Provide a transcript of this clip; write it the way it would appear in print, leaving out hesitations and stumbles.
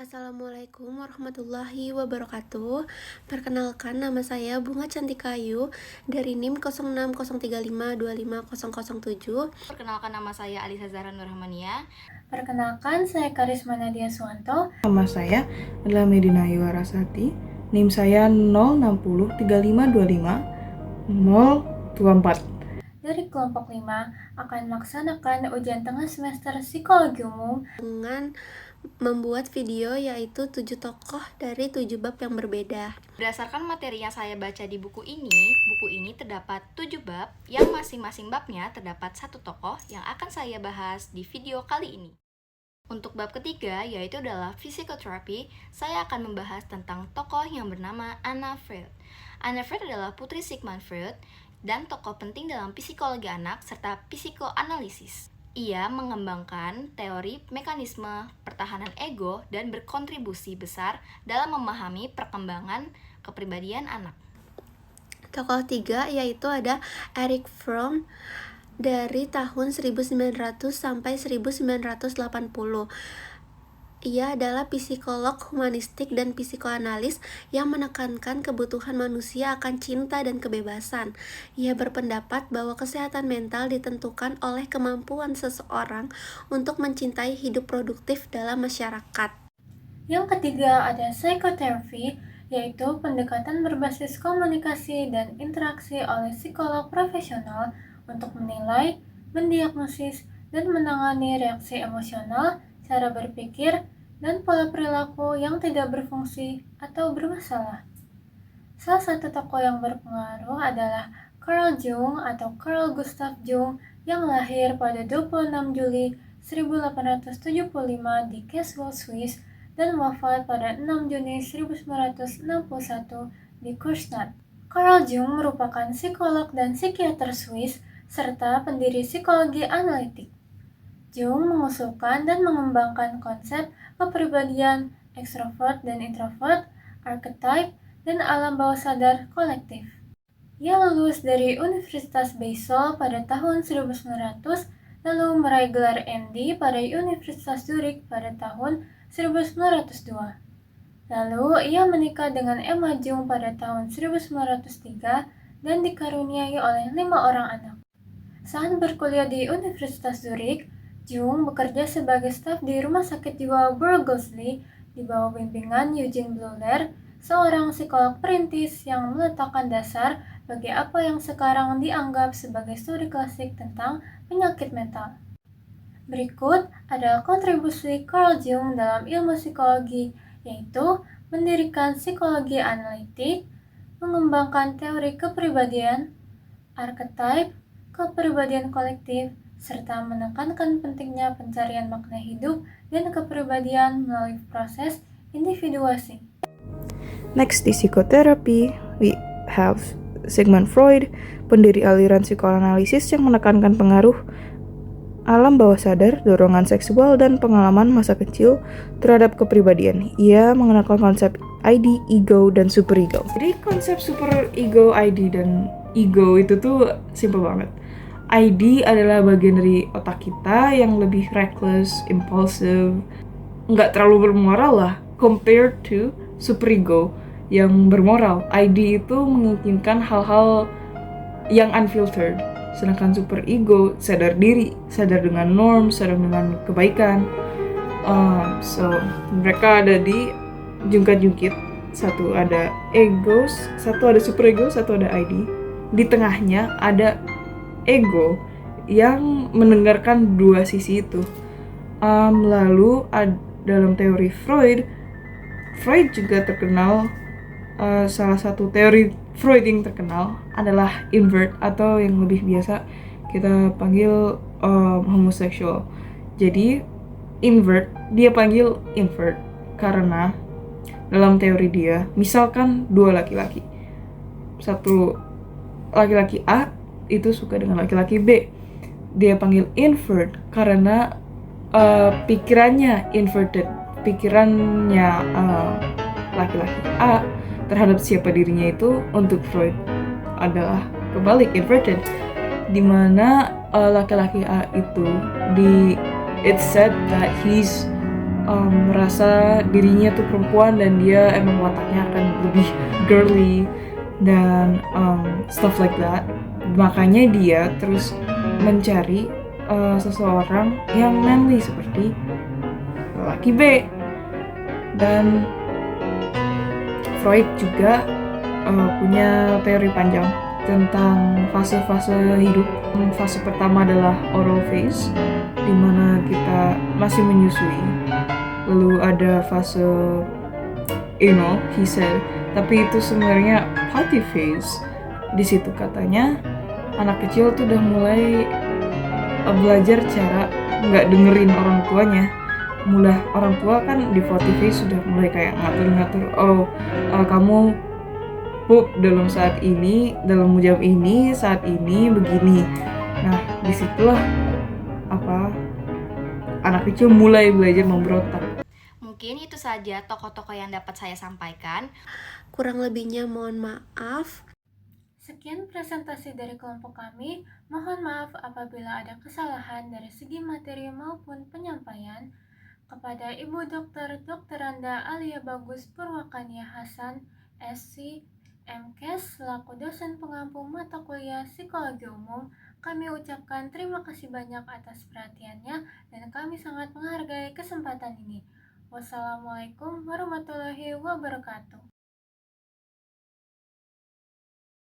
Assalamualaikum warahmatullahi wabarakatuh. Perkenalkan, nama saya Bunga Cantikayu dari NIM 0603525007. Perkenalkan, nama saya Alisa Zahra Nurrahmania. Perkenalkan, saya Karisma Nadia Suwanto. Nama saya adalah Medina Yuwarasati. NIM saya 0603525 024. Dari kelompok 5 akan melaksanakan ujian tengah semester Psikologi Umum dengan membuat video yaitu 7 tokoh dari 7 bab yang berbeda. Berdasarkan materi yang saya baca di buku ini terdapat 7 bab yang masing-masing babnya terdapat satu tokoh yang akan saya bahas di video kali ini. Untuk bab ketiga, yaitu adalah psikoterapi, saya akan membahas tentang tokoh yang bernama Anna Freud. Anna Freud adalah putri Sigmund Freud dan tokoh penting dalam psikologi anak serta psikoanalisis. Ia mengembangkan teori mekanisme pertahanan ego dan berkontribusi besar dalam memahami perkembangan kepribadian anak. Tokoh 3 yaitu ada Erich Fromm dari tahun 1900 sampai 1980. Ia adalah psikolog humanistik dan psikoanalis yang menekankan kebutuhan manusia akan cinta dan kebebasan. Ia berpendapat bahwa kesehatan mental ditentukan oleh kemampuan seseorang untuk mencintai hidup produktif dalam masyarakat. Yang ketiga ada psikoterapi, yaitu pendekatan berbasis komunikasi dan interaksi oleh psikolog profesional untuk menilai, mendiagnosis, dan menangani reaksi emosional, cara berpikir, dan pola perilaku yang tidak berfungsi atau bermasalah. Salah satu tokoh yang berpengaruh adalah Carl Jung atau Carl Gustav Jung yang lahir pada 26 Juli 1875 di Kassel, Swiss dan wafat pada 6 Juni 1961 di Kronstadt. Carl Jung merupakan psikolog dan psikiater Swiss serta pendiri psikologi analitik. Jung mengusulkan dan mengembangkan konsep kepribadian ekstrovert dan introvert, archetype, dan alam bawah sadar kolektif. Ia lulus dari Universitas Basel pada tahun 1900, lalu meraih gelar MD pada Universitas Zurich pada tahun 1902. Lalu ia menikah dengan Emma Jung pada tahun 1903 dan dikaruniai oleh 5 orang anak. Saat berkuliah di Universitas Zurich, Jung bekerja sebagai staf di Rumah Sakit Jiwa Burgosli di bawah bimbingan Eugene Bleuler, seorang psikolog perintis yang meletakkan dasar bagi apa yang sekarang dianggap sebagai studi klasik tentang penyakit mental. Berikut adalah kontribusi Carl Jung dalam ilmu psikologi, yaitu mendirikan psikologi analitik, mengembangkan teori kepribadian, archetype, kepribadian kolektif, serta menekankan pentingnya pencarian makna hidup dan kepribadian melalui proses individuasi. Next di psikoterapi, we have Sigmund Freud, pendiri aliran psikoanalisis yang menekankan pengaruh alam bawah sadar, dorongan seksual, dan pengalaman masa kecil terhadap kepribadian. Ia mengenalkan konsep ID, ego, dan superego. Jadi konsep superego, ID, dan ego itu tuh simple banget. ID adalah bagian dari otak kita yang lebih reckless, impulsive, nggak terlalu bermoral lah, compared to superego yang bermoral. ID itu menginginkan hal-hal yang unfiltered, sedangkan superego sadar diri, sadar dengan norm, sadar dengan kebaikan. So mereka ada di jungkat-jungkit, satu ada ego, satu ada superego, satu ada ID. Di tengahnya ada ego yang mendengarkan dua sisi itu. Lalu dalam teori Freud juga terkenal, salah satu teori Freud yang terkenal adalah invert atau yang lebih biasa kita panggil homoseksual. Jadi dia panggil invert karena dalam teori dia, misalkan dua laki-laki, satu laki-laki A itu suka dengan laki-laki B, dia panggil invert karena pikirannya inverted, pikirannya laki-laki A terhadap siapa dirinya itu untuk Freud adalah kebalik, inverted, dimana laki-laki A itu it's said that he's merasa dirinya tuh perempuan dan dia emang wataknya akan lebih girly dan stuff like that. Makanya dia terus mencari seseorang yang manly seperti laki B. Dan Freud juga punya teori panjang tentang fase-fase hidup. Fase pertama adalah oral phase, di mana kita masih menyusui. Lalu ada fase anal, he said, tapi itu sebenarnya potty phase. Di situ katanya anak kecil tuh udah mulai belajar cara nggak dengerin orang tuanya. Orang tua kan di potty phase sudah mulai kayak ngatur-ngatur, kamu pup dalam saat ini, dalam jam ini, saat ini, begini. Nah, disitulah anak kecil mulai belajar memberontak. Mungkin itu saja tokoh-tokoh yang dapat saya sampaikan. Kurang lebihnya mohon maaf. Sekian presentasi dari kelompok kami. Mohon maaf apabila ada kesalahan dari segi materi maupun penyampaian. Kepada Ibu Dr. Anda Alia Bagus Purwakania Hasan, SC, MKes, selaku dosen pengampu mata kuliah Psikologi Umum, kami ucapkan terima kasih banyak atas perhatiannya dan kami sangat menghargai kesempatan ini. Wassalamualaikum warahmatullahi wabarakatuh.